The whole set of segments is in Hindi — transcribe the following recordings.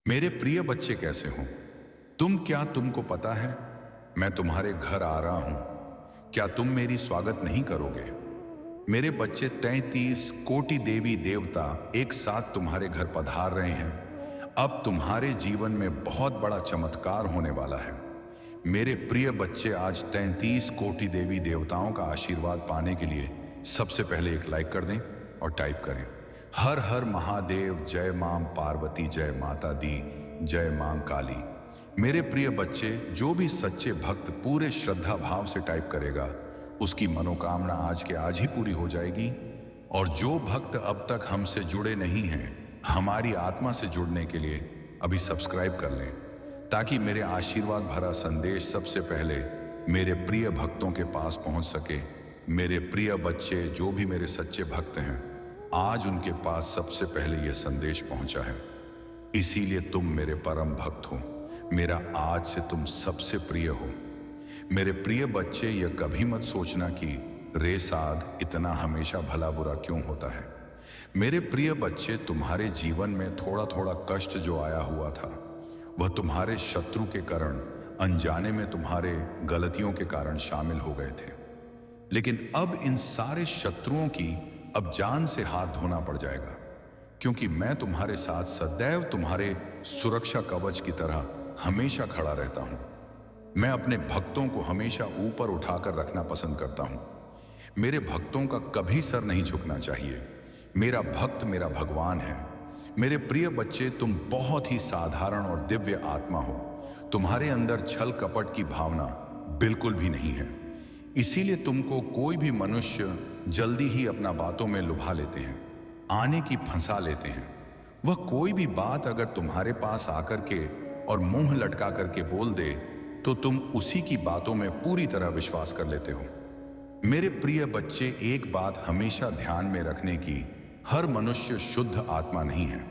मेरे प्रिय बच्चे कैसे हो? तुमको पता है मैं तुम्हारे घर आ रहा हूं। क्या तुम मेरी स्वागत नहीं करोगे? मेरे बच्चे 33 कोटि देवी देवता एक साथ तुम्हारे घर पधार रहे हैं। अब तुम्हारे जीवन में बहुत बड़ा चमत्कार होने वाला है। मेरे प्रिय बच्चे, आज 33 कोटि देवी देवताओं का आशीर्वाद पाने के लिए सबसे पहले एक लाइक कर दें और टाइप करें, हर हर महादेव, जय मां पार्वती, जय माता दी, जय मां काली। मेरे प्रिय बच्चे, जो भी सच्चे भक्त पूरे श्रद्धा भाव से टाइप करेगा उसकी मनोकामना आज के आज ही पूरी हो जाएगी। और जो भक्त अब तक हमसे जुड़े नहीं हैं, हमारी आत्मा से जुड़ने के लिए अभी सब्सक्राइब कर लें, ताकि मेरे आशीर्वाद भरा संदेश सबसे पहले मेरे प्रिय भक्तों के पास पहुंच सके। मेरे प्रिय बच्चे, जो भी मेरे सच्चे भक्त हैं, आज उनके पास सबसे पहले यह संदेश पहुंचा है। इसीलिए तुम मेरे परम भक्त हो। मेरा आज से तुम सबसे प्रिय हो। मेरे प्रिय बच्चे, यह कभी मत सोचना कि रे साध इतना हमेशा भला बुरा क्यों होता है। मेरे प्रिय बच्चे, तुम्हारे जीवन में थोड़ा थोड़ा कष्ट जो आया हुआ था, वह तुम्हारे शत्रु के कारण, अनजाने में तुम्हारे गलतियों के कारण शामिल हो गए थे। लेकिन अब इन सारे शत्रुओं की अब जान से हाथ धोना पड़ जाएगा, क्योंकि मैं तुम्हारे साथ सदैव तुम्हारे सुरक्षा कवच की तरह हमेशा खड़ा रहता हूं। मैं अपने भक्तों को हमेशा ऊपर उठाकर रखना पसंद करता हूं। मेरे भक्तों का कभी सर नहीं झुकना चाहिए। मेरा भक्त मेरा भगवान है। मेरे प्रिय बच्चे, तुम बहुत ही साधारण और दिव्य आत्मा हो। तुम्हारे अंदर छल कपट की भावना बिल्कुल भी नहीं है। इसीलिए तुमको कोई भी मनुष्य जल्दी ही अपना बातों में लुभा लेते हैं, आने की फंसा लेते हैं। वह कोई भी बात अगर तुम्हारे पास आकर के और मुंह लटका करके बोल दे तो तुम उसी की बातों में पूरी तरह विश्वास कर लेते हो। मेरे प्रिय बच्चे, एक बात हमेशा ध्यान में रखने की, हर मनुष्य शुद्ध आत्मा नहीं है,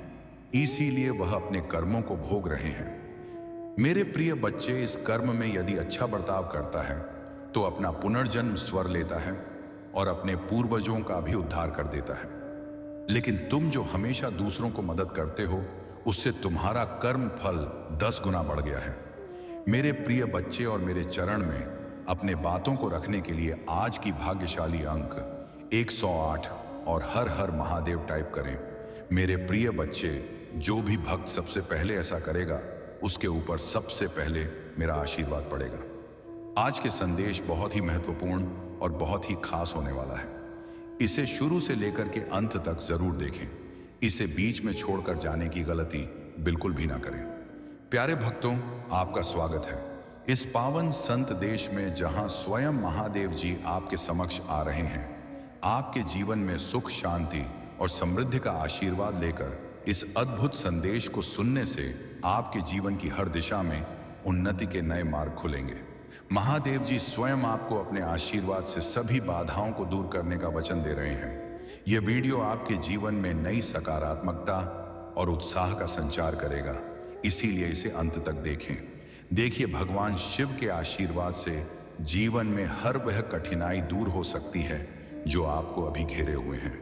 इसीलिए वह अपने कर्मों को भोग रहे हैं। मेरे प्रिय बच्चे, इस कर्म में यदि अच्छा बर्ताव करता है तो अपना पुनर्जन्म स्वर लेता है और अपने पूर्वजों का भी उद्धार कर देता है। लेकिन तुम जो हमेशा दूसरों को मदद करते हो, उससे तुम्हारा कर्म फल 10 गुना बढ़ गया है। मेरे प्रिय बच्चे, और मेरे चरण में अपने बातों को रखने के लिए आज की भाग्यशाली अंक 108 और हर हर महादेव टाइप करें। मेरे प्रिय बच्चे, जो भी भक्त सबसे पहले ऐसा करेगा उसके ऊपर सबसे पहले मेरा आशीर्वाद पड़ेगा। आज के संदेश बहुत ही महत्वपूर्ण और बहुत ही खास होने वाला है। इसे शुरू से लेकर के अंत तक जरूर देखें। इसे बीच में छोड़कर जाने की गलती बिल्कुल भी ना करें। प्यारे भक्तों, आपका स्वागत है इस पावन संत देश में, जहां स्वयं महादेव जी आपके समक्ष आ रहे हैं, आपके जीवन में सुख, शांति और समृद्धि का आशीर्वाद लेकर। इस अद्भुत संदेश को सुनने से आपके जीवन की हर दिशा में उन्नति के नए मार्ग खुलेंगे। महादेव जी स्वयं आपको अपने आशीर्वाद से सभी बाधाओं को दूर करने का वचन दे रहे हैं। यह वीडियो आपके जीवन में नई सकारात्मकता और उत्साह का संचार करेगा, इसीलिए इसे अंत तक देखें। देखिए, भगवान शिव के आशीर्वाद से जीवन में हर वह कठिनाई दूर हो सकती है जो आपको अभी घेरे हुए हैं।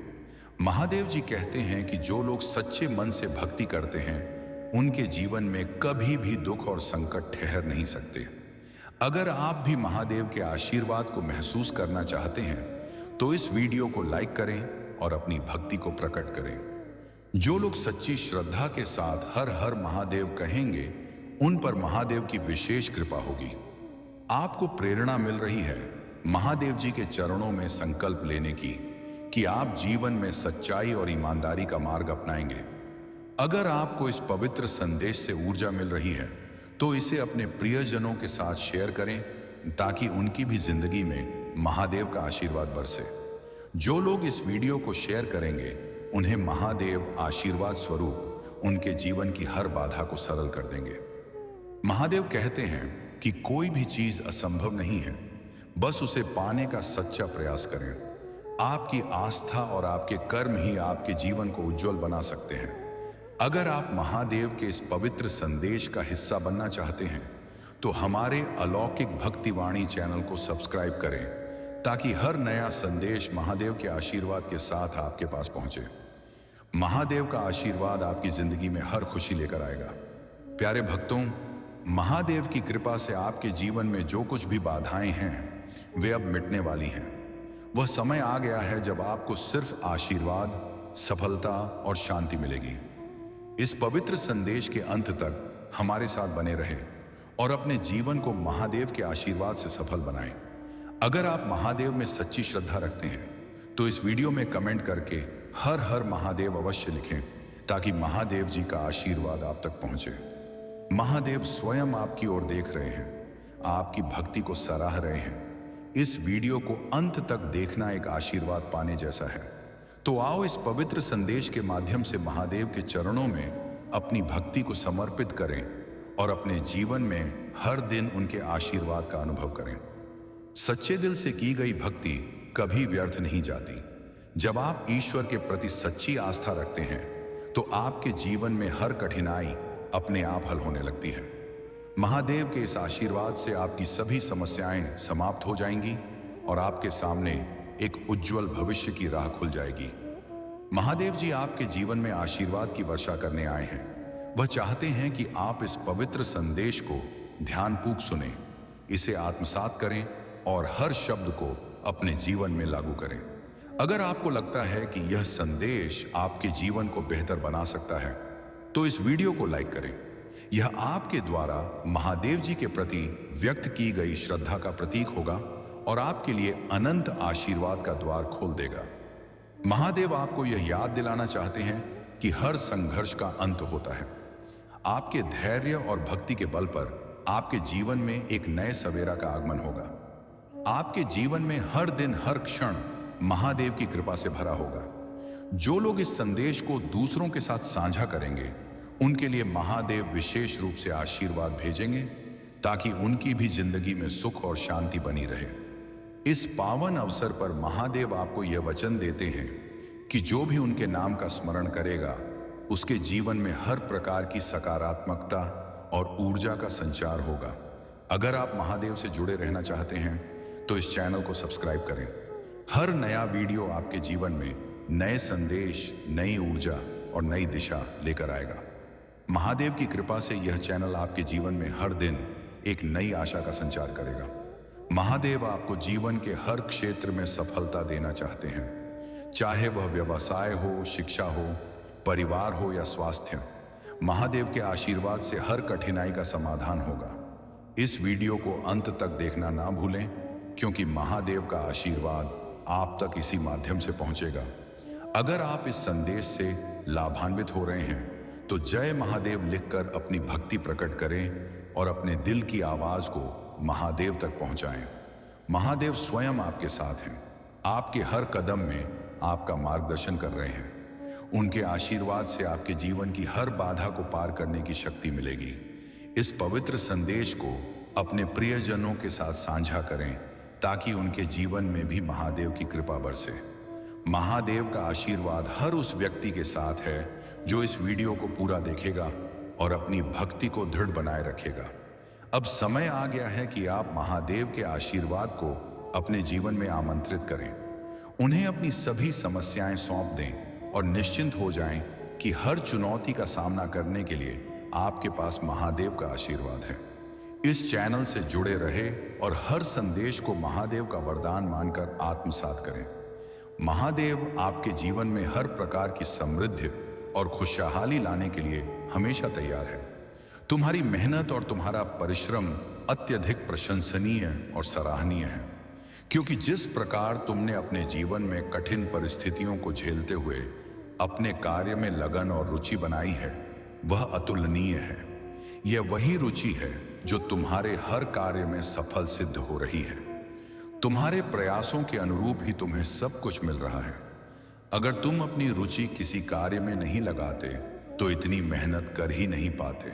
महादेव जी कहते हैं कि जो लोग सच्चे मन से भक्ति करते हैं, उनके जीवन में कभी भी दुख और संकट ठहर नहीं सकते। अगर आप भी महादेव के आशीर्वाद को महसूस करना चाहते हैं तो इस वीडियो को लाइक करें और अपनी भक्ति को प्रकट करें। जो लोग सच्ची श्रद्धा के साथ हर हर महादेव कहेंगे, उन पर महादेव की विशेष कृपा होगी। आपको प्रेरणा मिल रही है महादेव जी के चरणों में संकल्प लेने की कि आप जीवन में सच्चाई और ईमानदारी का मार्ग अपनाएंगे। अगर आपको इस पवित्र संदेश से ऊर्जा मिल रही है तो इसे अपने प्रियजनों के साथ शेयर करें, ताकि उनकी भी जिंदगी में महादेव का आशीर्वाद बरसे। जो लोग इस वीडियो को शेयर करेंगे, उन्हें महादेव आशीर्वाद स्वरूप उनके जीवन की हर बाधा को सरल कर देंगे। महादेव कहते हैं कि कोई भी चीज असंभव नहीं है, बस उसे पाने का सच्चा प्रयास करें। आपकी आस्था और आपके कर्म ही आपके जीवन को उज्जवल बना सकते हैं। अगर आप महादेव के इस पवित्र संदेश का हिस्सा बनना चाहते हैं तो हमारे अलौकिक भक्तिवाणी चैनल को सब्सक्राइब करें, ताकि हर नया संदेश महादेव के आशीर्वाद के साथ आपके पास पहुंचे। महादेव का आशीर्वाद आपकी जिंदगी में हर खुशी लेकर आएगा। प्यारे भक्तों, महादेव की कृपा से आपके जीवन में जो कुछ भी बाधाएं हैं वे अब मिटने वाली हैं। वह समय आ गया है जब आपको सिर्फ आशीर्वाद, सफलता और शांति मिलेगी। इस पवित्र संदेश के अंत तक हमारे साथ बने रहें और अपने जीवन को महादेव के आशीर्वाद से सफल बनाएं। अगर आप महादेव में सच्ची श्रद्धा रखते हैं तो इस वीडियो में कमेंट करके हर हर महादेव अवश्य लिखें, ताकि महादेव जी का आशीर्वाद आप तक पहुंचे। महादेव स्वयं आपकी ओर देख रहे हैं, आपकी भक्ति को सराह रहे हैं। इस वीडियो को अंत तक देखना एक आशीर्वाद पाने जैसा है। तो आओ इस पवित्र संदेश के माध्यम से महादेव के चरणों में अपनी भक्ति को समर्पित करें और अपने जीवन में हर दिन उनके आशीर्वाद का अनुभव करें। सच्चे दिल से की गई भक्ति कभी व्यर्थ नहीं जाती। जब आप ईश्वर के प्रति सच्ची आस्था रखते हैं तो आपके जीवन में हर कठिनाई अपने आप हल होने लगती है। महादेव के इस आशीर्वाद से आपकी सभी समस्याएं समाप्त हो जाएंगी और आपके सामने एक उज्जवल भविष्य की राह खुल जाएगी। महादेव जी आपके जीवन में आशीर्वाद की वर्षा करने आए हैं। वह चाहते हैं कि आप इस पवित्र संदेश को ध्यानपूर्वक सुनें, इसे आत्मसात करें और हर शब्द को अपने जीवन में लागू करें। अगर आपको लगता है कि यह संदेश आपके जीवन को बेहतर बना सकता है तो इस वीडियो को लाइक करें। यह आपके द्वारा महादेव जी के प्रति व्यक्त की गई श्रद्धा का प्रतीक होगा और आपके लिए अनंत आशीर्वाद का द्वार खोल देगा। महादेव आपको यह याद दिलाना चाहते हैं कि हर संघर्ष का अंत होता है। आपके धैर्य और भक्ति के बल पर आपके जीवन में एक नए सवेरा का आगमन होगा। आपके जीवन में हर दिन हर क्षण महादेव की कृपा से भरा होगा। जो लोग इस संदेश को दूसरों के साथ साझा करेंगे उनके लिए महादेव विशेष रूप से आशीर्वाद भेजेंगे, ताकि उनकी भी जिंदगी में सुख और शांति बनी रहे। इस पावन अवसर पर महादेव आपको यह वचन देते हैं कि जो भी उनके नाम का स्मरण करेगा उसके जीवन में हर प्रकार की सकारात्मकता और ऊर्जा का संचार होगा। अगर आप महादेव से जुड़े रहना चाहते हैं तो इस चैनल को सब्सक्राइब करें। हर नया वीडियो आपके जीवन में नए संदेश, नई ऊर्जा और नई दिशा लेकर आएगा। महादेव की कृपा से यह चैनल आपके जीवन में हर दिन एक नई आशा का संचार करेगा। महादेव आपको जीवन के हर क्षेत्र में सफलता देना चाहते हैं, चाहे वह व्यवसाय हो, शिक्षा हो, परिवार हो या स्वास्थ्य। महादेव के आशीर्वाद से हर कठिनाई का समाधान होगा। इस वीडियो को अंत तक देखना ना भूलें, क्योंकि महादेव का आशीर्वाद आप तक इसी माध्यम से पहुंचेगा। अगर आप इस संदेश से लाभान्वित हो रहे हैं तो जय महादेव लिखकर अपनी भक्ति प्रकट करें और अपने दिल की आवाज को महादेव तक पहुंचाएं। महादेव स्वयं आपके साथ हैं, आपके हर कदम में आपका मार्गदर्शन कर रहे हैं। उनके आशीर्वाद से आपके जीवन की हर बाधा को पार करने की शक्ति मिलेगी। इस पवित्र संदेश को अपने प्रियजनों के साथ साझा करें, ताकि उनके जीवन में भी महादेव की कृपा बरसे। महादेव का आशीर्वाद हर उस व्यक्ति के साथ है जो इस वीडियो को पूरा देखेगा और अपनी भक्ति को दृढ़ बनाए रखेगा। अब समय आ गया है कि आप महादेव के आशीर्वाद को अपने जीवन में आमंत्रित करें। उन्हें अपनी सभी समस्याएं सौंप दें और निश्चिंत हो जाएं कि हर चुनौती का सामना करने के लिए आपके पास महादेव का आशीर्वाद है। इस चैनल से जुड़े रहे और हर संदेश को महादेव का वरदान मानकर आत्मसात करें। महादेव आपके जीवन में हर प्रकार की समृद्धि और खुशहाली लाने के लिए हमेशा तैयार है। तुम्हारी मेहनत और तुम्हारा परिश्रम अत्यधिक प्रशंसनीय और सराहनीय है, क्योंकि जिस प्रकार तुमने अपने जीवन में कठिन परिस्थितियों को झेलते हुए अपने कार्य में लगन और रुचि बनाई है, वह अतुलनीय है। यह वही रुचि है जो तुम्हारे हर कार्य में सफल सिद्ध हो रही है। तुम्हारे प्रयासों के अनुरूप ही तुम्हें सब कुछ मिल रहा है। अगर तुम अपनी रुचि किसी कार्य में नहीं लगाते तो इतनी मेहनत कर ही नहीं पाते,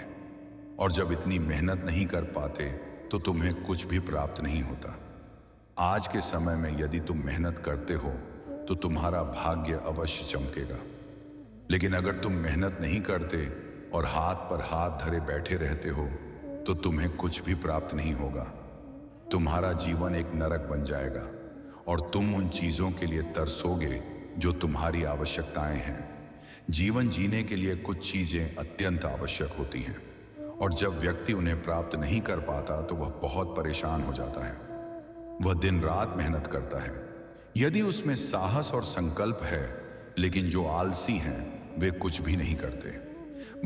और जब इतनी मेहनत नहीं कर पाते तो तुम्हें कुछ भी प्राप्त नहीं होता। आज के समय में यदि तुम मेहनत करते हो तो तुम्हारा भाग्य अवश्य चमकेगा, लेकिन अगर तुम मेहनत नहीं करते और हाथ पर हाथ धरे बैठे रहते हो तो तुम्हें कुछ भी प्राप्त नहीं होगा। तुम्हारा जीवन एक नरक बन जाएगा और तुम उन चीजों के लिए तरसोगे जो तुम्हारी आवश्यकताएं हैं। जीवन जीने के लिए कुछ चीजें अत्यंत आवश्यक होती हैं और जब व्यक्ति उन्हें प्राप्त नहीं कर पाता तो वह बहुत परेशान हो जाता है। वह दिन रात मेहनत करता है यदि उसमें साहस और संकल्प है, लेकिन जो आलसी हैं वे कुछ भी नहीं करते।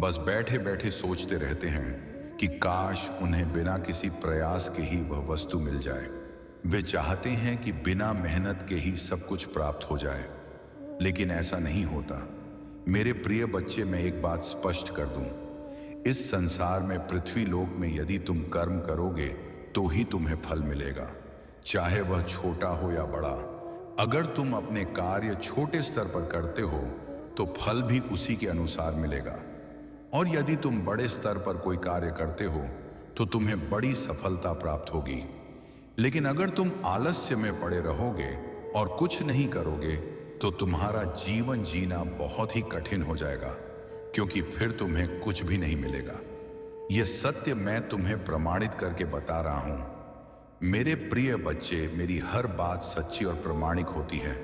बस बैठे बैठे सोचते रहते हैं कि काश उन्हें बिना किसी प्रयास के ही वह वस्तु मिल जाए। वे चाहते हैं कि बिना मेहनत के ही सब कुछ प्राप्त हो जाए, लेकिन ऐसा नहीं होता। मेरे प्रिय बच्चे, मैं एक बात स्पष्ट कर दूं, इस संसार में, पृथ्वी लोक में, यदि तुम कर्म करोगे तो ही तुम्हें फल मिलेगा, चाहे वह छोटा हो या बड़ा। अगर तुम अपने कार्य छोटे स्तर पर करते हो तो फल भी उसी के अनुसार मिलेगा, और यदि तुम बड़े स्तर पर कोई कार्य करते हो तो तुम्हें बड़ी सफलता प्राप्त होगी। लेकिन अगर तुम आलस्य में पड़े रहोगे और कुछ नहीं करोगे तो तुम्हारा जीवन जीना बहुत ही कठिन हो जाएगा, क्योंकि फिर तुम्हें कुछ भी नहीं मिलेगा। यह सत्य मैं तुम्हें प्रमाणित करके बता रहा हूं। मेरे प्रिय बच्चे, मेरी हर बात सच्ची और प्रमाणिक होती है,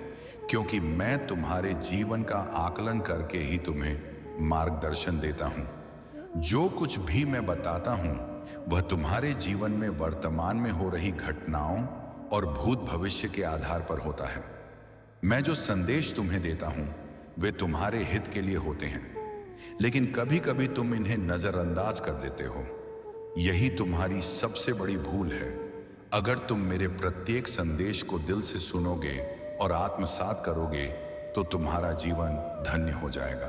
क्योंकि मैं तुम्हारे जीवन का आकलन करके ही तुम्हें मार्गदर्शन देता हूं। जो कुछ भी मैं बताता हूं वह तुम्हारे जीवन में वर्तमान में हो रही घटनाओं और भूत भविष्य के आधार पर होता है। मैं जो संदेश तुम्हें देता हूं वे तुम्हारे हित के लिए होते हैं, लेकिन कभी कभी तुम इन्हें नजरअंदाज कर देते हो। यही तुम्हारी सबसे बड़ी भूल है। अगर तुम मेरे प्रत्येक संदेश को दिल से सुनोगे और आत्मसात करोगे तो तुम्हारा जीवन धन्य हो जाएगा।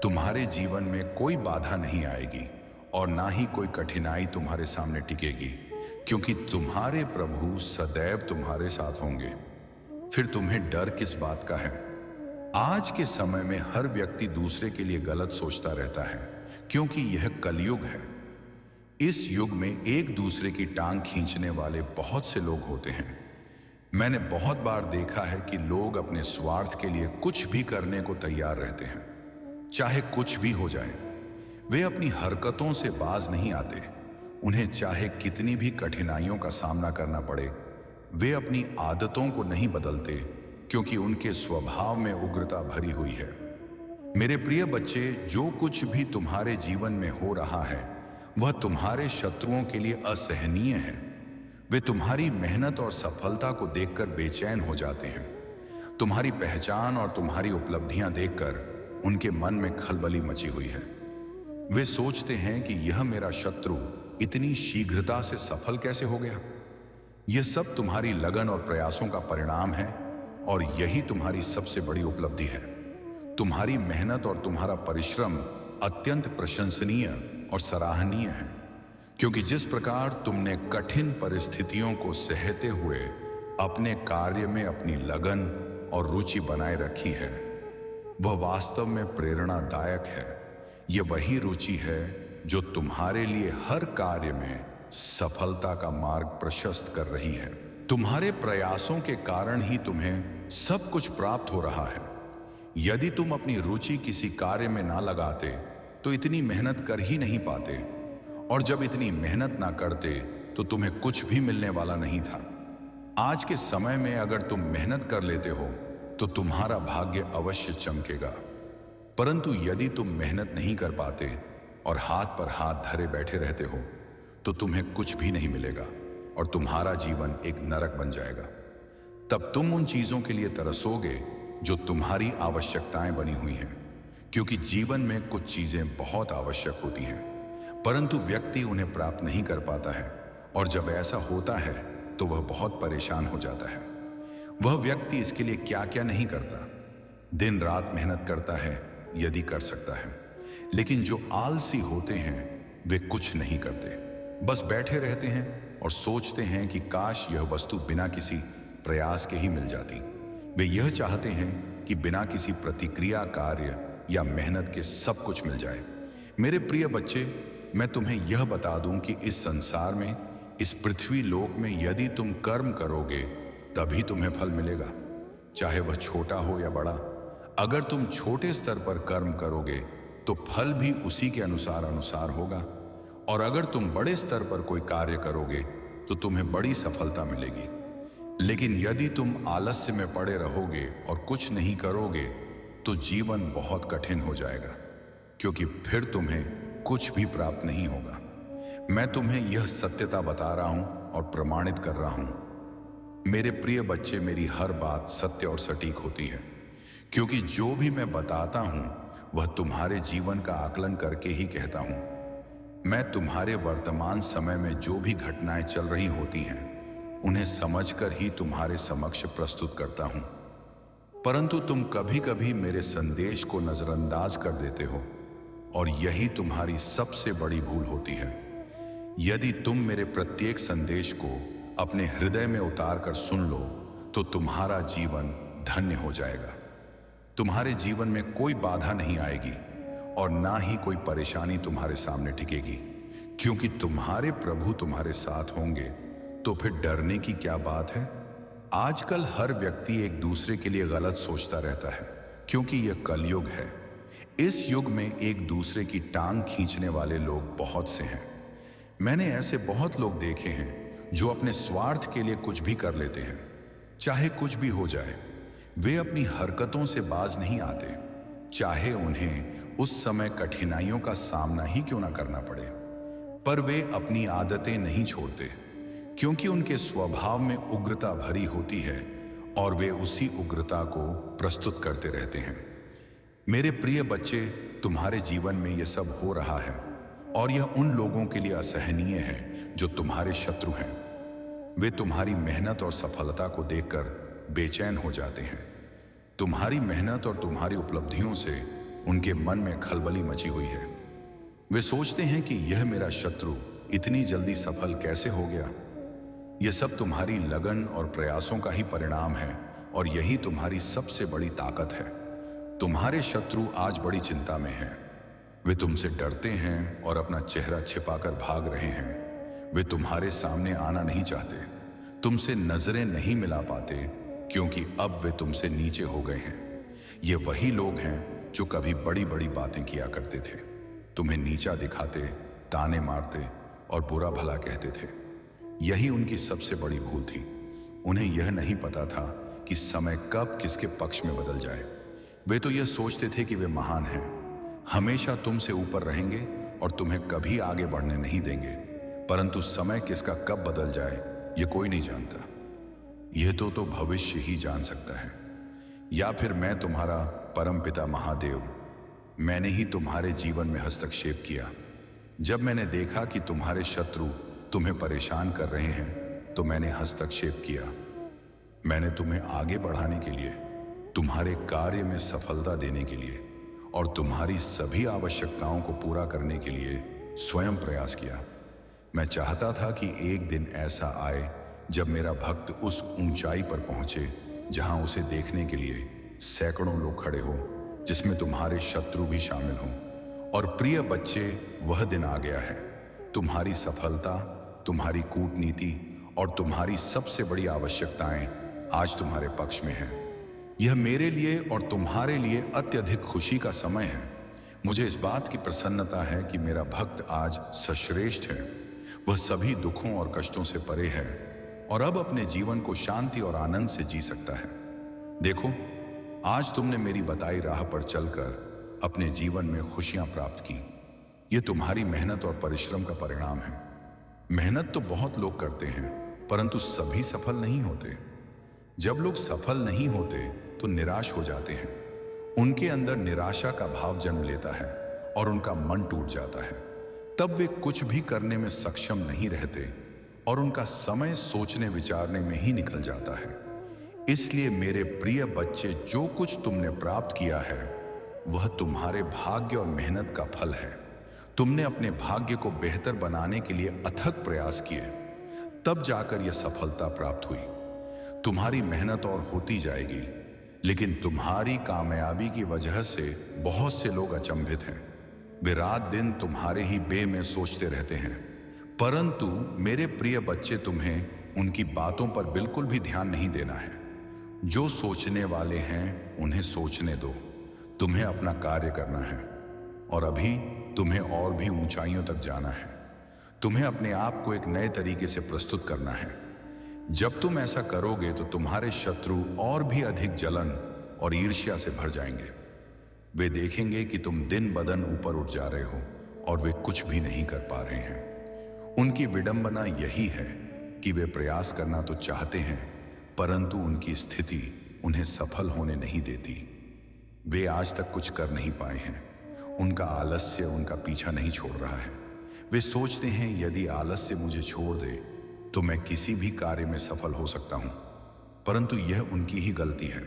तुम्हारे जीवन में कोई बाधा नहीं आएगी और ना ही कोई कठिनाई तुम्हारे सामने टिकेगी, क्योंकि तुम्हारे प्रभु सदैव तुम्हारे साथ होंगे। फिर तुम्हें डर किस बात का है? आज के समय में हर व्यक्ति दूसरे के लिए गलत सोचता रहता है, क्योंकि यह कलयुग है। इस युग में एक दूसरे की टांग खींचने वाले बहुत से लोग होते हैं। मैंने बहुत बार देखा है कि लोग अपने स्वार्थ के लिए कुछ भी करने को तैयार रहते हैं, चाहे कुछ भी हो जाए। वे अपनी हरकतों से बाज नहीं आते। उन्हें चाहे कितनी भी कठिनाइयों का सामना करना पड़े, वे अपनी आदतों को नहीं बदलते, क्योंकि उनके स्वभाव में उग्रता भरी हुई है। मेरे प्रिय बच्चे, जो कुछ भी तुम्हारे जीवन में हो रहा है वह तुम्हारे शत्रुओं के लिए असहनीय है। वे तुम्हारी मेहनत और सफलता को देखकर बेचैन हो जाते हैं। तुम्हारी पहचान और तुम्हारी उपलब्धियां देखकर उनके मन में खलबली मची हुई है। वे सोचते हैं कि यह मेरा शत्रु इतनी शीघ्रता से सफल कैसे हो गया। यह सब तुम्हारी लगन और प्रयासों का परिणाम है, और यही तुम्हारी सबसे बड़ी उपलब्धि है। तुम्हारी मेहनत और तुम्हारा परिश्रम अत्यंत प्रशंसनीय और सराहनीय है, क्योंकि जिस प्रकार तुमने कठिन परिस्थितियों को सहते हुए अपने कार्य में अपनी लगन और रुचि बनाए रखी है, वह वास्तव में प्रेरणादायक है। यह वही रुचि है जो तुम्हारे लिए हर कार्य में सफलता का मार्ग प्रशस्त कर रही है। तुम्हारे प्रयासों के कारण ही तुम्हें सब कुछ प्राप्त हो रहा है। यदि तुम अपनी रुचि किसी कार्य में ना लगाते तो इतनी मेहनत कर ही नहीं पाते, और जब इतनी मेहनत ना करते तो तुम्हें कुछ भी मिलने वाला नहीं था। आज के समय में अगर तुम मेहनत कर लेते हो तो तुम्हारा भाग्य अवश्य चमकेगा, परंतु यदि तुम मेहनत नहीं कर पाते और हाथ पर हाथ धरे बैठे रहते हो तो तुम्हें कुछ भी नहीं मिलेगा और तुम्हारा जीवन एक नरक बन जाएगा। तब तुम उन चीजों के लिए तरसोगे जो तुम्हारी आवश्यकताएं बनी हुई हैं, क्योंकि जीवन में कुछ चीजें बहुत आवश्यक होती हैं, परंतु व्यक्ति उन्हें प्राप्त नहीं कर पाता है, और जब ऐसा होता है तो वह बहुत परेशान हो जाता है। वह व्यक्ति इसके लिए क्या क्या नहीं करता, दिन रात मेहनत करता है यदि कर सकता है, लेकिन जो आलसी होते हैं वे कुछ नहीं करते, बस बैठे रहते हैं और सोचते हैं कि काश यह वस्तु बिना किसी प्रयास के ही मिल जाती। वे यह चाहते हैं कि बिना किसी प्रतिक्रिया, कार्य या मेहनत के सब कुछ मिल जाए। मेरे प्रिय बच्चे, मैं तुम्हें यह बता दूं कि इस संसार में, इस पृथ्वी लोक में, यदि तुम कर्म करोगे तभी तुम्हें फल मिलेगा, चाहे वह छोटा हो या बड़ा। अगर तुम छोटे स्तर पर कर्म करोगे तो फल भी उसी के अनुसार होगा, और अगर तुम बड़े स्तर पर कोई कार्य करोगे तो तुम्हें बड़ी सफलता मिलेगी। लेकिन यदि तुम आलस्य में पड़े रहोगे और कुछ नहीं करोगे तो जीवन बहुत कठिन हो जाएगा, क्योंकि फिर तुम्हें कुछ भी प्राप्त नहीं होगा। मैं तुम्हें यह सत्यता बता रहा हूं और प्रमाणित कर रहा हूं। मेरे प्रिय बच्चे, मेरी हर बात सत्य और सटीक होती है, क्योंकि जो भी मैं बताता हूं वह तुम्हारे जीवन का आकलन करके ही कहता हूं। मैं तुम्हारे वर्तमान समय में जो भी घटनाएं चल रही होती हैं उन्हें समझकर ही तुम्हारे समक्ष प्रस्तुत करता हूं। परंतु तुम कभी कभी मेरे संदेश को नजरअंदाज कर देते हो और यही तुम्हारी सबसे बड़ी भूल होती है। यदि तुम मेरे प्रत्येक संदेश को अपने हृदय में उतार कर सुन लो तो तुम्हारा जीवन धन्य हो जाएगा। तुम्हारे जीवन में कोई बाधा नहीं आएगी और ना ही कोई परेशानी तुम्हारे सामने टिकेगी, क्योंकि तुम्हारे प्रभु तुम्हारे साथ होंगे। तो फिर डरने की क्या बात है? आजकल हर व्यक्ति एक दूसरे के लिए गलत सोचता रहता है, क्योंकि यह कलयुग है। इस युग में एक दूसरे की टांग खींचने वाले लोग बहुत से हैं। मैंने ऐसे बहुत लोग देखे हैं जो अपने स्वार्थ के लिए कुछ भी कर लेते हैं, चाहे कुछ भी हो जाए। वे अपनी हरकतों से बाज नहीं आते, चाहे उन्हें उस समय कठिनाइयों का सामना ही क्यों ना करना पड़े। पर वे अपनी आदतें नहीं छोड़ते, क्योंकि उनके स्वभाव में उग्रता भरी होती है और वे उसी उग्रता को प्रस्तुत करते रहते हैं। मेरे प्रिय बच्चे, तुम्हारे जीवन में यह सब हो रहा है और यह उन लोगों के लिए असहनीय है जो तुम्हारे शत्रु हैं। वे तुम्हारी मेहनत और सफलता को देखकर बेचैन हो जाते हैं। तुम्हारी मेहनत और तुम्हारी उपलब्धियों से उनके मन में खलबली मची हुई है। वे सोचते हैं कि यह मेरा शत्रु इतनी जल्दी सफल कैसे हो गया। यह सब तुम्हारी लगन और प्रयासों का ही परिणाम है और यही तुम्हारी सबसे बड़ी ताकत है। तुम्हारे शत्रु आज बड़ी चिंता में हैं। वे तुमसे डरते हैं और अपना चेहरा छिपाकर भाग रहे हैं। वे तुम्हारे सामने आना नहीं चाहते, तुमसे नजरें नहीं मिला पाते, क्योंकि अब वे तुमसे नीचे हो गए हैं। ये वही लोग हैं जो कभी बड़ी बड़ी बातें किया करते थे, तुम्हें नीचा दिखाते, ताने मारते और बुरा भला कहते थे। यही उनकी सबसे बड़ी भूल थी। उन्हें यह नहीं पता था कि समय कब किसके पक्ष में बदल जाए। वे तो यह सोचते थे कि वे महान हैं, हमेशा तुमसे ऊपर रहेंगे और तुम्हें कभी आगे बढ़ने नहीं देंगे। परंतु समय किसका कब बदल जाए ये कोई नहीं जानता। यह तो भविष्य ही जान सकता है। या फिर मैं तुम्हारा परमपिता महादेव, मैंने ही तुम्हारे जीवन में हस्तक्षेप किया। जब मैंने देखा कि तुम्हारे शत्रु तुम्हें परेशान कर रहे हैं तो मैंने हस्तक्षेप किया। मैंने तुम्हें आगे बढ़ाने के लिए, तुम्हारे कार्य में सफलता देने के लिए और तुम्हारी सभी आवश्यकताओं को पूरा करने के लिए स्वयं प्रयास किया। मैं चाहता था कि एक दिन ऐसा आए जब मेरा भक्त उस ऊंचाई पर पहुंचे जहां उसे देखने के लिए सैकड़ों लोग खड़े हो, जिसमें तुम्हारे शत्रु भी शामिल हों। और प्रिय बच्चे, वह दिन आ गया है। तुम्हारी सफलता, तुम्हारी कूटनीति और तुम्हारी सबसे बड़ी आवश्यकताएं आज तुम्हारे पक्ष में हैं। यह मेरे लिए और तुम्हारे लिए अत्यधिक खुशी का समय है। मुझे इस बात की प्रसन्नता है कि मेरा भक्त आज सश्रेष्ठ है। वह सभी दुखों और कष्टों से परे है और अब अपने जीवन को शांति और आनंद से जी सकता है। देखो, आज तुमने मेरी बताई राह पर चलकर अपने जीवन में खुशियां प्राप्त की। यह तुम्हारी मेहनत और परिश्रम का परिणाम है। मेहनत तो बहुत लोग करते हैं, परंतु सभी सफल नहीं होते। जब लोग सफल नहीं होते तो निराश हो जाते हैं। उनके अंदर निराशा का भाव जन्म लेता है और उनका मन टूट जाता है। तब वे कुछ भी करने में सक्षम नहीं रहते और उनका समय सोचने विचारने में ही निकल जाता है। इसलिए मेरे प्रिय बच्चे, जो कुछ तुमने प्राप्त किया है वह तुम्हारे भाग्य और मेहनत का फल है। तुमने अपने भाग्य को बेहतर बनाने के लिए अथक प्रयास किए, तब जाकर यह सफलता प्राप्त हुई। तुम्हारी मेहनत और होती जाएगी, लेकिन तुम्हारी कामयाबी की वजह से बहुत से लोग अचंभित हैं। वे रात दिन तुम्हारे ही बे में सोचते रहते हैं। परंतु मेरे प्रिय बच्चे, तुम्हें उनकी बातों पर बिल्कुल भी ध्यान नहीं देना है। जो सोचने वाले हैं उन्हें सोचने दो। तुम्हें अपना कार्य करना है और अभी तुम्हें और भी ऊंचाइयों तक जाना है। तुम्हें अपने आप को एक नए तरीके से प्रस्तुत करना है। जब तुम ऐसा करोगे तो तुम्हारे शत्रु और भी अधिक जलन और ईर्ष्या से भर जाएंगे। वे देखेंगे कि तुम दिन बदन ऊपर उठ जा रहे हो और वे कुछ भी नहीं कर पा रहे हैं। उनकी विडंबना यही है कि वे प्रयास करना तो चाहते हैं, परंतु उनकी स्थिति उन्हें सफल होने नहीं देती। वे आज तक कुछ कर नहीं पाए हैं। उनका आलस्य उनका पीछा नहीं छोड़ रहा है। वे सोचते हैं यदि आलस्य मुझे छोड़ दे तो मैं किसी भी कार्य में सफल हो सकता हूं, परंतु यह उनकी ही गलती है।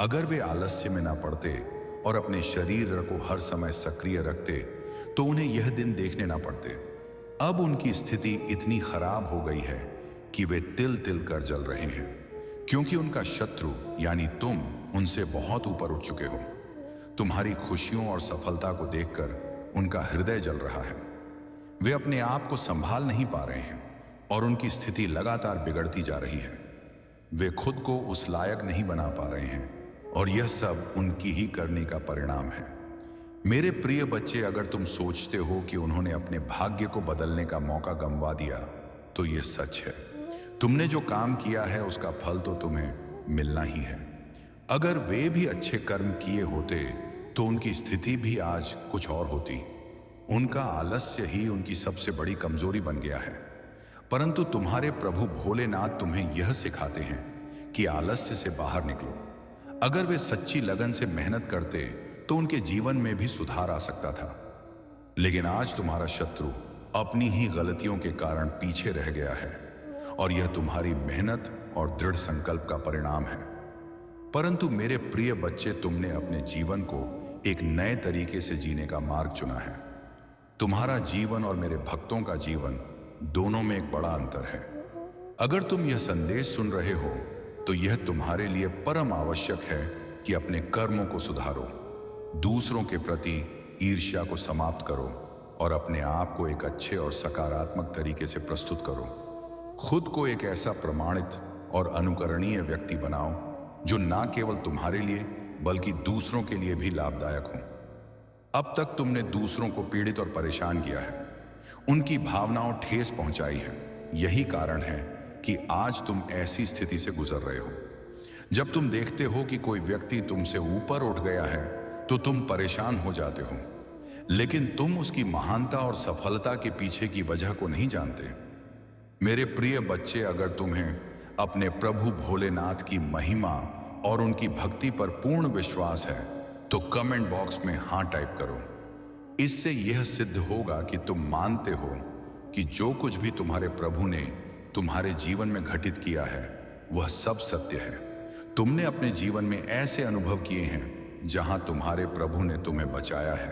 अगर वे आलस्य में ना पड़ते और अपने शरीर को हर समय सक्रिय रखते तो उन्हें यह दिन देखने ना पड़ते। अब उनकी स्थिति इतनी खराब हो गई है कि वे तिल तिल कर जल रहे हैं, क्योंकि उनका शत्रु यानी तुम उनसे बहुत ऊपर उठ चुके हो। तुम्हारी खुशियों और सफलता को देखकर उनका हृदय जल रहा है। वे अपने आप को संभाल नहीं पा रहे हैं और उनकी स्थिति लगातार बिगड़ती जा रही है। वे खुद को उस लायक नहीं बना पा रहे हैं और यह सब उनकी ही करने का परिणाम है। मेरे प्रिय बच्चे, अगर तुम सोचते हो कि उन्होंने अपने भाग्य को बदलने का मौका गंवा दिया तो यह सच है। तुमने जो काम किया है उसका फल तो तुम्हें मिलना ही है। अगर वे भी अच्छे कर्म किए होते तो उनकी स्थिति भी आज कुछ और होती। उनका आलस्य ही उनकी सबसे बड़ी कमजोरी बन गया है। परंतु तुम्हारे प्रभु भोलेनाथ तुम्हें यह सिखाते हैं कि आलस्य से बाहर निकलो। अगर वे सच्ची लगन से मेहनत करते तो उनके जीवन में भी सुधार आ सकता था। लेकिन आज तुम्हारा शत्रु अपनी ही गलतियों के कारण पीछे रह गया है और यह तुम्हारी मेहनत और दृढ़ संकल्प का परिणाम है। परंतु मेरे प्रिय बच्चे, तुमने अपने जीवन को एक नए तरीके से जीने का मार्ग चुना है। तुम्हारा जीवन और मेरे भक्तों का जीवन दोनों में एक बड़ा अंतर है। अगर तुम यह संदेश सुन रहे हो तो यह तुम्हारे लिए परम आवश्यक है कि अपने कर्मों को सुधारो, दूसरों के प्रति ईर्ष्या को समाप्त करो और अपने आप को एक अच्छे और सकारात्मक तरीके से प्रस्तुत करो। खुद को एक ऐसा प्रमाणित और अनुकरणीय व्यक्ति बनाओ जो न केवल तुम्हारे लिए बल्कि दूसरों के लिए भी लाभदायक हो। अब तक तुमने दूसरों को पीड़ित और परेशान किया है, उनकी भावनाओं ठेस पहुंचाई है। यही कारण है कि आज तुम ऐसी स्थिति से गुजर रहे हो। जब तुम देखते हो कि कोई व्यक्ति तुमसे ऊपर उठ गया है तो तुम परेशान हो जाते हो, लेकिन तुम उसकी महानता और सफलता के पीछे की वजह को नहीं जानते। मेरे प्रिय बच्चे, अगर तुम्हें अपने प्रभु भोलेनाथ की महिमा और उनकी भक्ति पर पूर्ण विश्वास है तो कमेंट बॉक्स में हाँ टाइप करो। इससे यह सिद्ध होगा कि तुम मानते हो कि जो कुछ भी तुम्हारे प्रभु ने तुम्हारे जीवन में घटित किया है वह सब सत्य है। तुमने अपने जीवन में ऐसे अनुभव किए हैं जहां तुम्हारे प्रभु ने तुम्हें बचाया है,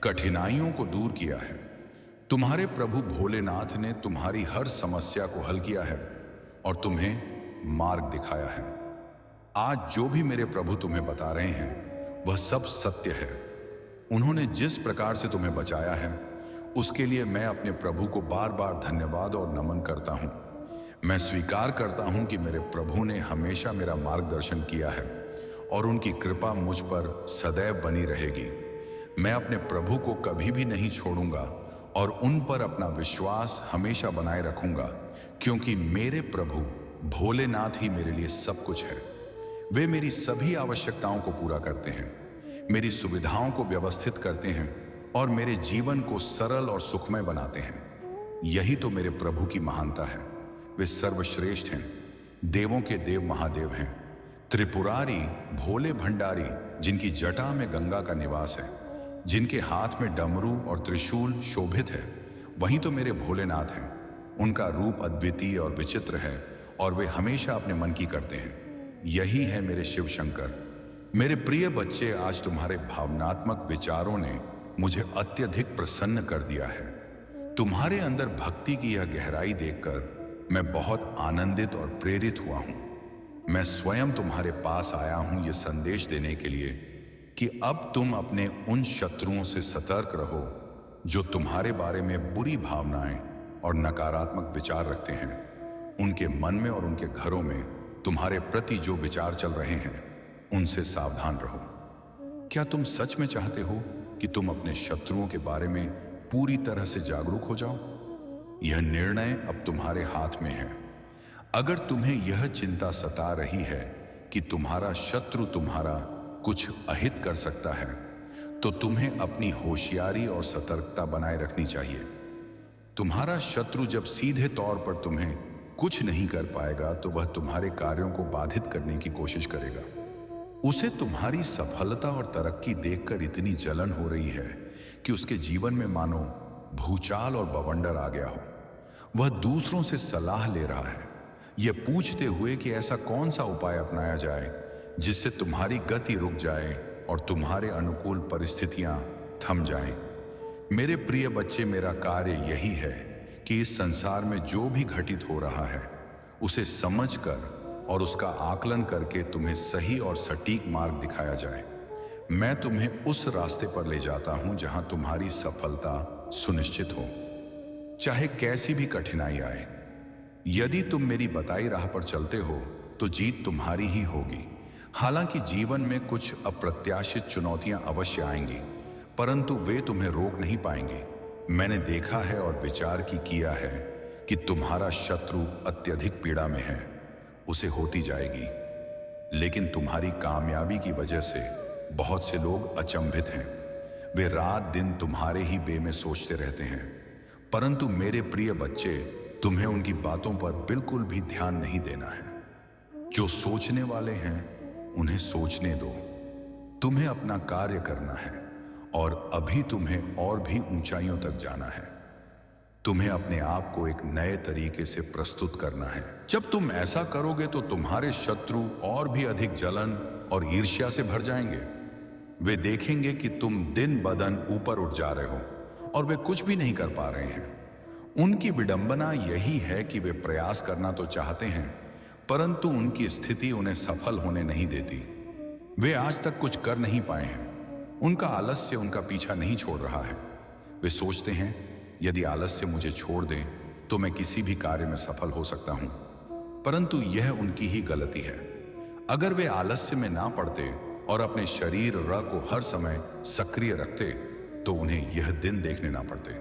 कठिनाइयों को दूर किया है। तुम्हारे प्रभु भोलेनाथ ने तुम्हारी हर समस्या को हल किया है और तुम्हें मार्ग दिखाया है। आज जो भी मेरे प्रभु तुम्हें बता रहे हैं वह सब सत्य है। उन्होंने जिस प्रकार से तुम्हें बचाया है उसके लिए मैं अपने प्रभु को बार बार धन्यवाद और नमन करता हूं। मैं स्वीकार करता हूं कि मेरे प्रभु ने हमेशा मेरा मार्गदर्शन किया है और उनकी कृपा मुझ पर सदैव बनी रहेगी। मैं अपने प्रभु को कभी भी नहीं छोड़ूंगा और उन पर अपना विश्वास हमेशा बनाए रखूंगा, क्योंकि मेरे प्रभु भोलेनाथ ही मेरे लिए सब कुछ है। वे मेरी सभी आवश्यकताओं को पूरा करते हैं, मेरी सुविधाओं को व्यवस्थित करते हैं और मेरे जीवन को सरल और सुखमय बनाते हैं। यही तो मेरे प्रभु की महानता है। वे सर्वश्रेष्ठ हैं, देवों के देव महादेव हैं, त्रिपुरारी, भोले भंडारी, जिनकी जटा में गंगा का निवास है, जिनके हाथ में डमरू और त्रिशूल शोभित है। वहीं तो मेरे भोलेनाथ हैं। उनका रूप अद्वितीय और विचित्र है और वे हमेशा अपने मन की करते हैं। यही है मेरे शिव शंकर। मेरे प्रिय बच्चे, आज तुम्हारे भावनात्मक विचारों ने मुझे अत्यधिक प्रसन्न कर दिया है। तुम्हारे अंदर भक्ति की यह गहराई देखकर मैं बहुत आनंदित और प्रेरित हुआ हूं। मैं स्वयं तुम्हारे पास आया हूं यह संदेश देने के लिए कि अब तुम अपने उन शत्रुओं से सतर्क रहो जो तुम्हारे बारे में बुरी भावनाएं और नकारात्मक विचार रखते हैं। उनके मन में और उनके घरों में तुम्हारे प्रति जो विचार चल रहे हैं उनसे सावधान रहो। क्या तुम सच में चाहते हो कि तुम अपने शत्रुओं के बारे में पूरी तरह से जागरूक हो जाओ? यह निर्णय अब तुम्हारे हाथ में है। अगर तुम्हें यह चिंता सता रही है कि तुम्हारा शत्रु तुम्हारा कुछ अहित कर सकता है, तो तुम्हें अपनी होशियारी और सतर्कता बनाए रखनी चाहिए। तुम्हारा शत्रु जब सीधे तौर पर तुम्हें कुछ नहीं कर पाएगा तो वह तुम्हारे कार्यों को बाधित करने की कोशिश करेगा। उसे तुम्हारी सफलता और तरक्की देखकर इतनी जलन हो रही है कि उसके जीवन में मानो भूचाल और बवंडर आ गया हो। वह दूसरों से सलाह ले रहा है, यह पूछते हुए कि ऐसा कौन सा उपाय अपनाया जाए जिससे तुम्हारी गति रुक जाए और तुम्हारे अनुकूल परिस्थितियां थम जाएं। मेरे प्रिय बच्चे, मेरा कार्य यही है कि इस संसार में जो भी घटित हो रहा है उसे समझकर और उसका आकलन करके तुम्हें सही और सटीक मार्ग दिखाया जाए। मैं तुम्हें उस रास्ते पर ले जाता हूं जहां तुम्हारी सफलता सुनिश्चित हो, चाहे कैसी भी कठिनाई आए। यदि तुम मेरी बताई राह पर चलते हो तो जीत तुम्हारी ही होगी। हालांकि जीवन में कुछ अप्रत्याशित चुनौतियां अवश्य आएंगी, परंतु वे तुम्हें रोक नहीं पाएंगे। मैंने देखा है और विचार किया है कि तुम्हारा शत्रु अत्यधिक पीड़ा में है, उसे होती जाएगी। लेकिन तुम्हारी कामयाबी की वजह से बहुत से लोग अचंभित हैं। वे रात दिन तुम्हारे ही बे में सोचते रहते हैं, परंतु मेरे प्रिय बच्चे, तुम्हें उनकी बातों पर बिल्कुल भी ध्यान नहीं देना है। जो सोचने वाले हैं उन्हें सोचने दो। तुम्हें अपना कार्य करना है और अभी तुम्हें और भी ऊंचाइयों तक जाना है। तुम्हें अपने आप को एक नए तरीके से प्रस्तुत करना है। जब तुम ऐसा करोगे तो तुम्हारे शत्रु और भी अधिक जलन और ईर्ष्या से भर जाएंगे। वे देखेंगे कि तुम दिन बदन ऊपर उठ जा रहे हो और वे कुछ भी नहीं कर पा रहे हैं। उनकी विडंबना यही है कि वे प्रयास करना तो चाहते हैं, परंतु उनकी स्थिति उन्हें सफल होने नहीं देती। वे आज तक कुछ कर नहीं पाए हैं। उनका आलस्य उनका पीछा नहीं छोड़ रहा है। वे सोचते हैं, यदि आलस्य मुझे छोड़ दें तो मैं किसी भी कार्य में सफल हो सकता हूं, परंतु यह उनकी ही गलती है। अगर वे आलस्य में ना पड़ते और अपने शरीर को हर समय सक्रिय रखते तो उन्हें यह दिन देखने ना पड़ते।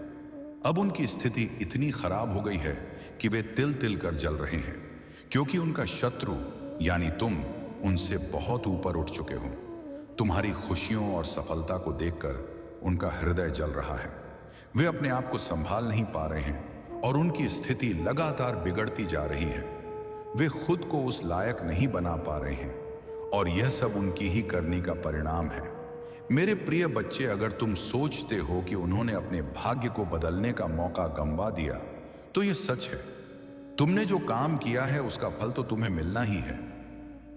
अब उनकी स्थिति इतनी खराब हो गई है कि वे तिल तिल कर जल रहे हैं, क्योंकि उनका शत्रु यानी तुम उनसे बहुत ऊपर उठ चुके हो। तुम्हारी खुशियों और सफलता को देखकर उनका हृदय जल रहा है। वे अपने आप को संभाल नहीं पा रहे हैं और उनकी स्थिति लगातार बिगड़ती जा रही है। वे खुद को उस लायक नहीं बना पा रहे हैं और यह सब उनकी ही करनी का परिणाम है। मेरे प्रिय बच्चे, अगर तुम सोचते हो कि उन्होंने अपने भाग्य को बदलने का मौका गंवा दिया तो यह सच है। तुमने जो काम किया है उसका फल तो तुम्हें मिलना ही है।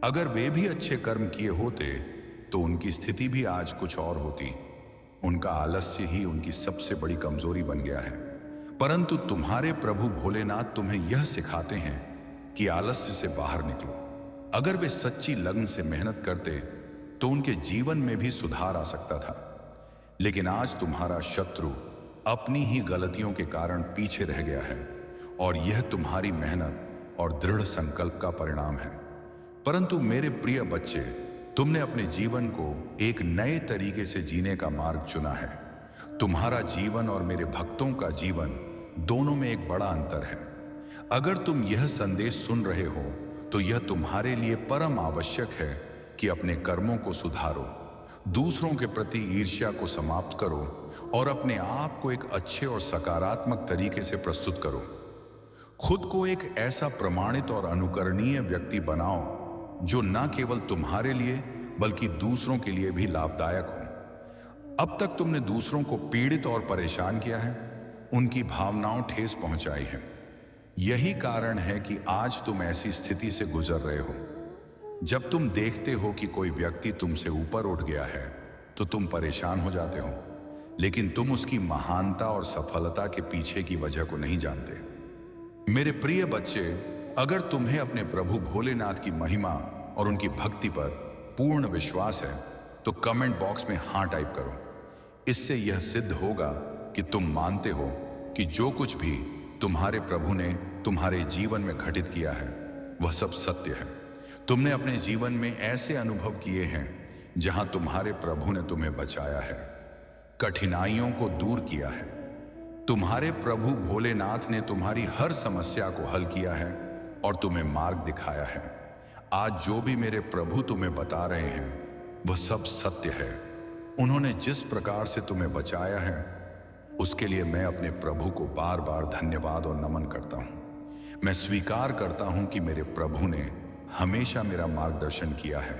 अगर वे भी अच्छे कर्म किए होते तो उनकी स्थिति भी आज कुछ और होती। उनका आलस्य ही उनकी सबसे बड़ी कमजोरी बन गया है। परंतु तुम्हारे प्रभु भोलेनाथ तुम्हें यह सिखाते हैं कि आलस्य से बाहर निकलो। अगर वे सच्ची लगन से मेहनत करते तो उनके जीवन में भी सुधार आ सकता था। लेकिन आज तुम्हारा शत्रु अपनी ही गलतियों के कारण पीछे रह गया है और यह तुम्हारी मेहनत और दृढ़ संकल्प का परिणाम है। परंतु मेरे प्रिय बच्चे, तुमने अपने जीवन को एक नए तरीके से जीने का मार्ग चुना है। तुम्हारा जीवन और मेरे भक्तों का जीवन दोनों में एक बड़ा अंतर है। अगर तुम यह संदेश सुन रहे हो तो यह तुम्हारे लिए परम आवश्यक है कि अपने कर्मों को सुधारो, दूसरों के प्रति ईर्ष्या को समाप्त करो और अपने आप को एक अच्छे और सकारात्मक तरीके से प्रस्तुत करो। खुद को एक ऐसा प्रमाणित और अनुकरणीय व्यक्ति बनाओ जो न केवल तुम्हारे लिए बल्कि दूसरों के लिए भी लाभदायक हो। अब तक तुमने दूसरों को पीड़ित और परेशान किया है, उनकी भावनाओं ठेस पहुंचाई है। यही कारण है कि आज तुम ऐसी स्थिति से गुजर रहे हो। जब तुम देखते हो कि कोई व्यक्ति तुमसे ऊपर उठ गया है तो तुम परेशान हो जाते हो, लेकिन तुम उसकी महानता और सफलता के पीछे की वजह को नहीं जानते। मेरे प्रिय बच्चे, अगर तुम्हें अपने प्रभु भोलेनाथ की महिमा और उनकी भक्ति पर पूर्ण विश्वास है तो कमेंट बॉक्स में हाँ टाइप करो। इससे यह सिद्ध होगा कि तुम मानते हो कि जो कुछ भी तुम्हारे प्रभु ने तुम्हारे जीवन में घटित किया है वह सब सत्य है। तुमने अपने जीवन में ऐसे अनुभव किए हैं जहां तुम्हारे प्रभु ने तुम्हें बचाया है, कठिनाइयों को दूर किया है। तुम्हारे प्रभु भोलेनाथ ने तुम्हारी हर समस्या को हल किया है और तुम्हें मार्ग दिखाया है। आज जो भी मेरे प्रभु तुम्हें बता रहे हैं वह सब सत्य है। उन्होंने जिस प्रकार से तुम्हें बचाया है उसके लिए मैं अपने प्रभु को बार बार धन्यवाद और नमन करता हूँ। मैं स्वीकार करता हूँ कि मेरे प्रभु ने हमेशा मेरा मार्गदर्शन किया है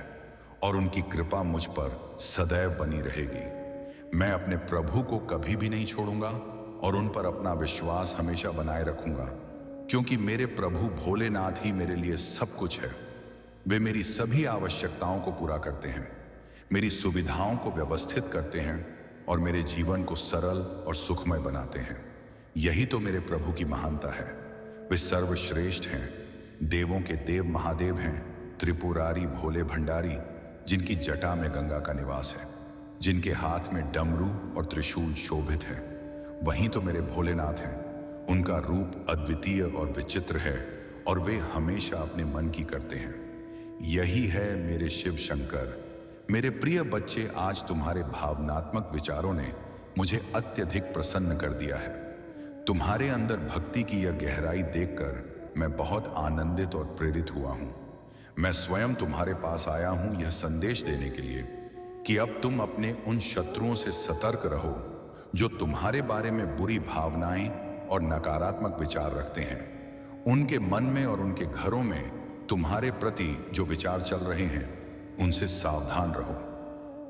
और उनकी कृपा मुझ पर सदैव बनी रहेगी। मैं अपने प्रभु को कभी भी नहीं छोड़ूंगा और उन पर अपना विश्वास हमेशा बनाए रखूंगा, क्योंकि मेरे प्रभु भोलेनाथ ही मेरे लिए सब कुछ है। वे मेरी सभी आवश्यकताओं को पूरा करते हैं, मेरी सुविधाओं को व्यवस्थित करते हैं और मेरे जीवन को सरल और सुखमय बनाते हैं। यही तो मेरे प्रभु की महानता है। वे सर्वश्रेष्ठ हैं, देवों के देव महादेव हैं, त्रिपुरारी भोले भंडारी, जिनकी जटा में गंगा का निवास है, जिनके हाथ में डमरू और त्रिशूल शोभित है। वहीं तो मेरे भोलेनाथ हैं। उनका रूप अद्वितीय और विचित्र है और वे हमेशा अपने मन की करते हैं। यही है मेरे शिव शंकर। मेरे प्रिय बच्चे, आज तुम्हारे भावनात्मक विचारों ने मुझे अत्यधिक प्रसन्न कर दिया है। तुम्हारे अंदर भक्ति की यह गहराई देखकर मैं बहुत आनंदित और प्रेरित हुआ हूं। मैं स्वयं तुम्हारे पास आया हूं यह संदेश देने के लिए कि अब तुम अपने उन शत्रुओं से सतर्क रहो जो तुम्हारे बारे में बुरी भावनाएं और नकारात्मक विचार रखते हैं। उनके मन में और उनके घरों में तुम्हारे प्रति जो विचार चल रहे हैं, उनसे सावधान रहो।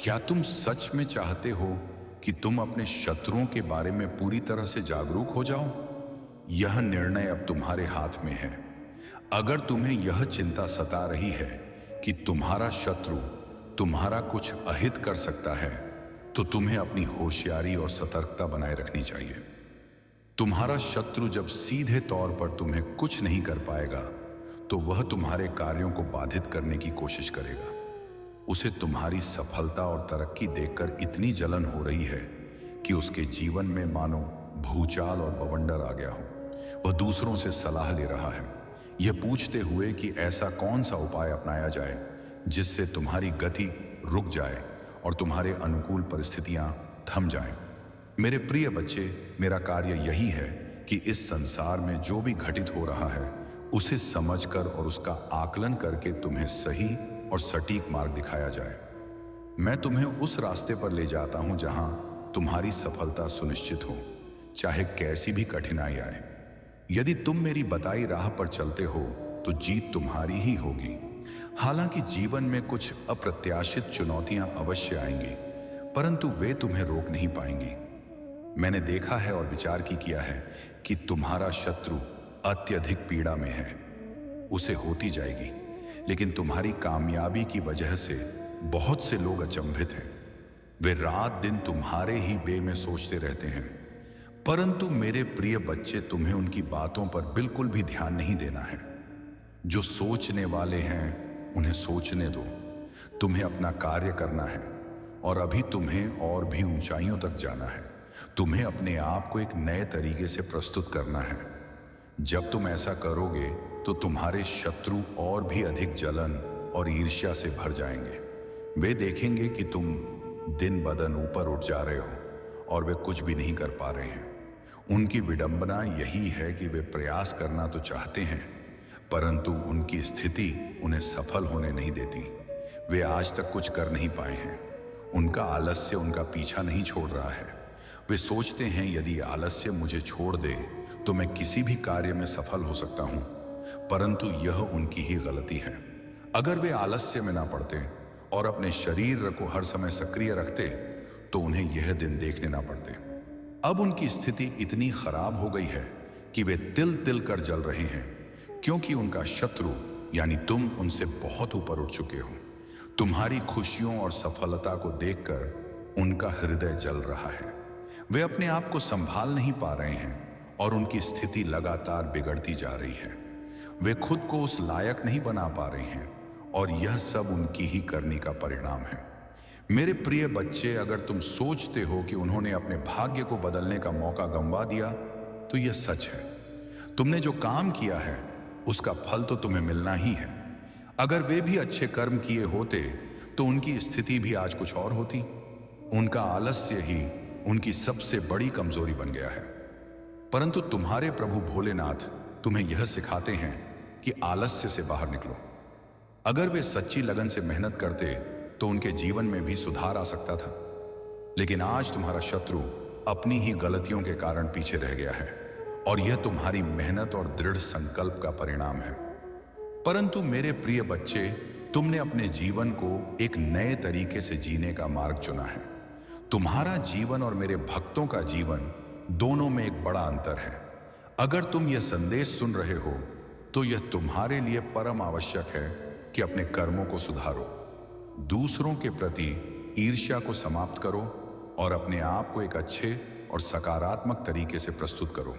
क्या तुम सच में चाहते हो कि तुम अपने शत्रुओं के बारे में पूरी तरह से जागरूक हो जाओ? यह निर्णय अब तुम्हारे हाथ में है। अगर तुम्हें यह चिंता सता रही है कि तुम्हारा शत्रु तुम्हारा कुछ अहित कर सकता है, तो तुम्हें अपनी होशियारी और सतर्कता बनाए रखनी चाहिए। तुम्हारा शत्रु जब सीधे तौर पर तुम्हें कुछ नहीं कर पाएगा, तो वह तुम्हारे कार्यों को बाधित करने की कोशिश करेगा। उसे तुम्हारी सफलता और तरक्की देखकर इतनी जलन हो रही है कि उसके जीवन में मानो भूचाल और बवंडर आ गया हो। वह दूसरों से सलाह ले रहा है, यह पूछते हुए कि ऐसा कौन सा उपाय अपनाया जाए जिससे तुम्हारी गति रुक जाए और तुम्हारे अनुकूल परिस्थितियां थम जाएं। मेरे प्रिय बच्चे, मेरा कार्य यही है कि इस संसार में जो भी घटित हो रहा है उसे समझकर और उसका आकलन करके तुम्हें सही और सटीक मार्ग दिखाया जाए। मैं तुम्हें उस रास्ते पर ले जाता हूं जहां तुम्हारी सफलता सुनिश्चित हो, चाहे कैसी भी कठिनाई आए। यदि तुम मेरी बताई राह पर चलते हो तो जीत तुम्हारी ही होगी। हालांकि जीवन में कुछ अप्रत्याशित चुनौतियां अवश्य आएंगी, परंतु वे तुम्हें रोक नहीं पाएंगी। मैंने देखा है और विचार किया है कि तुम्हारा शत्रु अत्यधिक पीड़ा में है। उसे होती जाएगी, लेकिन तुम्हारी कामयाबी की वजह से बहुत से लोग अचंभित हैं। वे रात दिन तुम्हारे ही बे में सोचते रहते हैं, परंतु मेरे प्रिय बच्चे, तुम्हें उनकी बातों पर बिल्कुल भी ध्यान नहीं देना है। जो सोचने वाले हैं उन्हें सोचने दो। तुम्हें अपना कार्य करना है और अभी तुम्हें और भी ऊंचाइयों तक जाना है। तुम्हें अपने आप को एक नए तरीके से प्रस्तुत करना है। जब तुम ऐसा करोगे तो तुम्हारे शत्रु और भी अधिक जलन और ईर्ष्या से भर जाएंगे। वे देखेंगे कि तुम दिन बदन ऊपर उठ जा रहे हो और वे कुछ भी नहीं कर पा रहे हैं। उनकी विडंबना यही है कि वे प्रयास करना तो चाहते हैं, परंतु उनकी स्थिति उन्हें सफल होने नहीं देती। वे आज तक कुछ कर नहीं पाए हैं। उनका आलस्य उनका पीछा नहीं छोड़ रहा है। वे सोचते हैं यदि आलस्य मुझे छोड़ दे तो मैं किसी भी कार्य में सफल हो सकता हूं, परंतु यह उनकी ही गलती है। अगर वे आलस्य में ना पड़ते और अपने शरीर को हर समय सक्रिय रखते तो उन्हें यह दिन देखने ना पड़ते। अब उनकी स्थिति इतनी खराब हो गई है कि वे तिल तिल कर जल रहे हैं, क्योंकि उनका शत्रु यानी तुम उनसे बहुत ऊपर उठ चुके हो। तुम्हारी खुशियों और सफलता को देखकर उनका हृदय जल रहा है। वे अपने आप को संभाल नहीं पा रहे हैं और उनकी स्थिति लगातार बिगड़ती जा रही है। वे खुद को उस लायक नहीं बना पा रहे हैं और यह सब उनकी ही करनी का परिणाम है। मेरे प्रिय बच्चे, अगर तुम सोचते हो कि उन्होंने अपने भाग्य को बदलने का मौका गंवा दिया तो यह सच है। तुमने जो काम किया है उसका फल तो तुम्हें मिलना ही है। अगर वे भी अच्छे कर्म किए होते तो उनकी स्थिति भी आज कुछ और होती। उनका आलस्य ही उनकी सबसे बड़ी कमजोरी बन गया है। परंतु तुम्हारे प्रभु भोलेनाथ तुम्हें यह सिखाते हैं कि आलस्य से बाहर निकलो। अगर वे सच्ची लगन से मेहनत करते तो उनके जीवन में भी सुधार आ सकता था। लेकिन आज तुम्हारा शत्रु अपनी ही गलतियों के कारण पीछे रह गया है और यह तुम्हारी मेहनत और दृढ़ संकल्प का परिणाम है। परंतु मेरे प्रिय बच्चे, तुमने अपने जीवन को एक नए तरीके से जीने का मार्ग चुना है। तुम्हारा जीवन और मेरे भक्तों का जीवन दोनों में एक बड़ा अंतर है। अगर तुम यह संदेश सुन रहे हो तो यह तुम्हारे लिए परम आवश्यक है कि अपने कर्मों को सुधारो, दूसरों के प्रति ईर्ष्या को समाप्त करो और अपने आप को एक अच्छे और सकारात्मक तरीके से प्रस्तुत करो।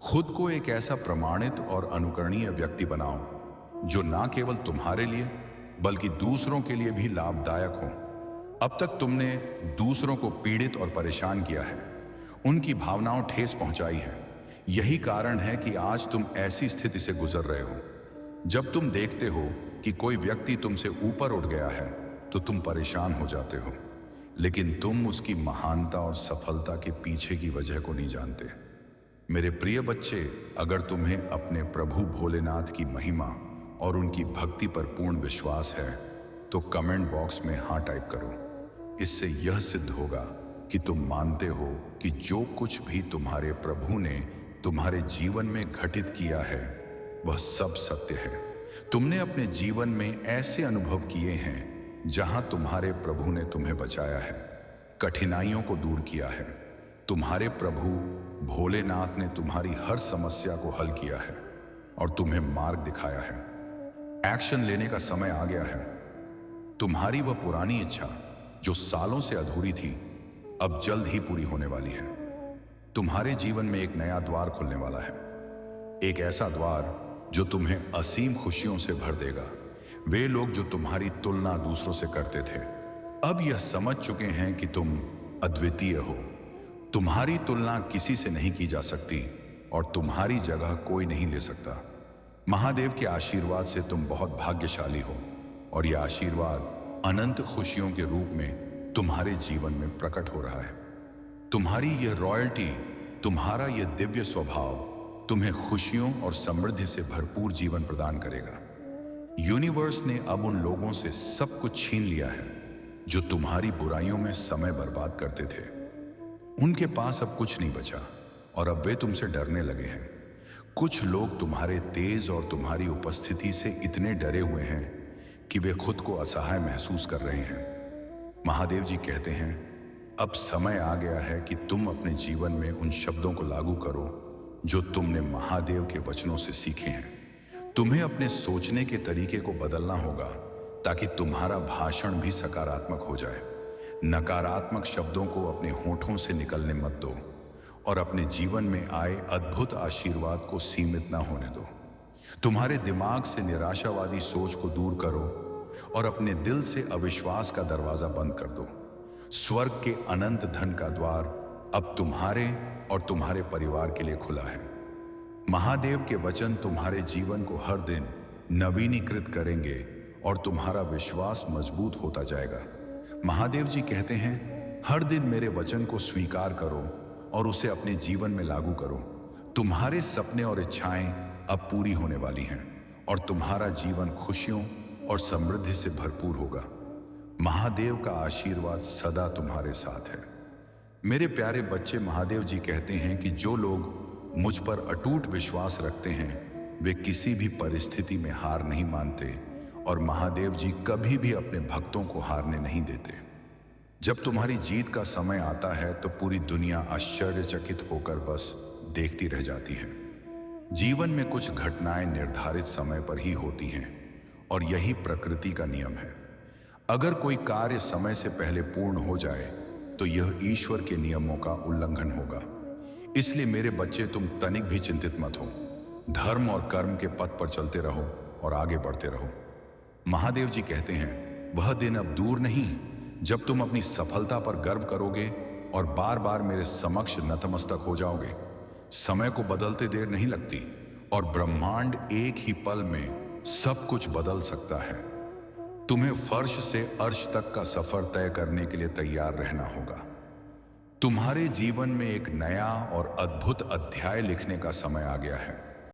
खुद को एक ऐसा प्रमाणित और अनुकरणीय व्यक्ति बनाओ जो न केवल तुम्हारे लिए बल्कि दूसरों के लिए भी लाभदायक हो। अब तक तुमने दूसरों को पीड़ित और परेशान किया है, उनकी भावनाओं ठेस पहुंचाई है। यही कारण है कि आज तुम ऐसी स्थिति से गुजर रहे हो। जब तुम देखते हो कि कोई व्यक्ति तुमसे ऊपर उठ गया है तो तुम परेशान हो जाते हो, लेकिन तुम उसकी महानता और सफलता के पीछे की वजह को नहीं जानते। मेरे प्रिय बच्चे, अगर तुम्हें अपने प्रभु भोलेनाथ की महिमा और उनकी भक्ति पर पूर्ण विश्वास है तो कमेंट बॉक्स में हाँ टाइप करो। इससे यह सिद्ध होगा कि तुम मानते हो कि जो कुछ भी तुम्हारे प्रभु ने तुम्हारे जीवन में घटित किया है वह सब सत्य है। तुमने अपने जीवन में ऐसे अनुभव किए हैं जहां तुम्हारे प्रभु ने तुम्हें बचाया है, कठिनाइयों को दूर किया है। तुम्हारे प्रभु भोलेनाथ ने तुम्हारी हर समस्या को हल किया है और तुम्हें मार्ग दिखाया है। एक्शन लेने का समय आ गया है। तुम्हारी वह पुरानी इच्छा जो सालों से अधूरी थी अब जल्द ही पूरी होने वाली है। तुम्हारे जीवन में एक नया द्वार खुलने वाला है, एक ऐसा द्वार जो तुम्हें असीम खुशियों से भर देगा। वे लोग जो तुम्हारी तुलना दूसरों से करते थे अब यह समझ चुके हैं कि तुम अद्वितीय हो। तुम्हारी तुलना किसी से नहीं की जा सकती और तुम्हारी जगह कोई नहीं ले सकता। महादेव के आशीर्वाद से तुम बहुत भाग्यशाली हो और यह आशीर्वाद अनंत खुशियों के रूप में तुम्हारे जीवन में प्रकट हो रहा है। तुम्हारी यह रॉयल्टी, तुम्हारा यह दिव्य स्वभाव तुम्हें खुशियों और समृद्धि से भरपूर जीवन प्रदान करेगा। यूनिवर्स ने अब उन लोगों से सब कुछ छीन लिया है जो तुम्हारी बुराइयों में समय बर्बाद करते थे। उनके पास अब कुछ नहीं बचा और अब वे तुमसे डरने लगे हैं। कुछ लोग तुम्हारे तेज और तुम्हारी उपस्थिति से इतने डरे हुए हैं कि वे खुद को असहाय महसूस कर रहे हैं। महादेव जी कहते हैं, अब समय आ गया है कि तुम अपने जीवन में उन शब्दों को लागू करो जो तुमने महादेव के वचनों से सीखे हैं। तुम्हें अपने सोचने के तरीके को बदलना होगा ताकि तुम्हारा भाषण भी सकारात्मक हो जाए। नकारात्मक शब्दों को अपने होठों से निकलने मत दो और अपने जीवन में आए अद्भुत आशीर्वाद को सीमित ना होने दो। तुम्हारे दिमाग से निराशावादी सोच को दूर करो और अपने दिल से अविश्वास का दरवाजा बंद कर दो। स्वर्ग के अनंत धन का द्वार अब तुम्हारे और तुम्हारे परिवार के लिए खुला है। महादेव के वचन तुम्हारे जीवन को हर दिन नवीनीकृत करेंगे और तुम्हारा विश्वास मजबूत होता जाएगा। महादेव जी कहते हैं, हर दिन मेरे वचन को स्वीकार करो और उसे अपने जीवन में लागू करो। तुम्हारे सपने और इच्छाएं अब पूरी होने वाली हैं और तुम्हारा जीवन खुशियों और समृद्धि से भरपूर होगा। महादेव का आशीर्वाद सदा तुम्हारे साथ है। मेरे प्यारे बच्चे, महादेव जी कहते हैं कि जो लोग मुझ पर अटूट विश्वास रखते हैं वे किसी भी परिस्थिति में हार नहीं मानते और महादेव जी कभी भी अपने भक्तों को हारने नहीं देते। जब तुम्हारी जीत का समय आता है तो पूरी दुनिया आश्चर्यचकित होकर बस देखती रह जाती है। जीवन में कुछ घटनाएं निर्धारित समय पर ही होती हैं और यही प्रकृति का नियम है। अगर कोई कार्य समय से पहले पूर्ण हो जाए तो यह ईश्वर के नियमों का उल्लंघन होगा। इसलिए मेरे बच्चे, तुम तनिक भी चिंतित मत हो। धर्म और कर्म के पथ पर चलते रहो और आगे बढ़ते रहो। महादेव जी कहते हैं, वह दिन अब दूर नहीं जब तुम अपनी सफलता पर गर्व करोगे और बार बार मेरे समक्ष नतमस्तक हो जाओगे। समय को बदलते देर नहीं लगती और ब्रह्मांड एक ही पल में सब कुछ बदल सकता है। तुम्हें फर्श से अर्श तक का सफर तय करने के लिए तैयार रहना होगा। तुम्हारे जीवन में एक नया और अद्भुत अध्याय लिखने का समय आ गया है।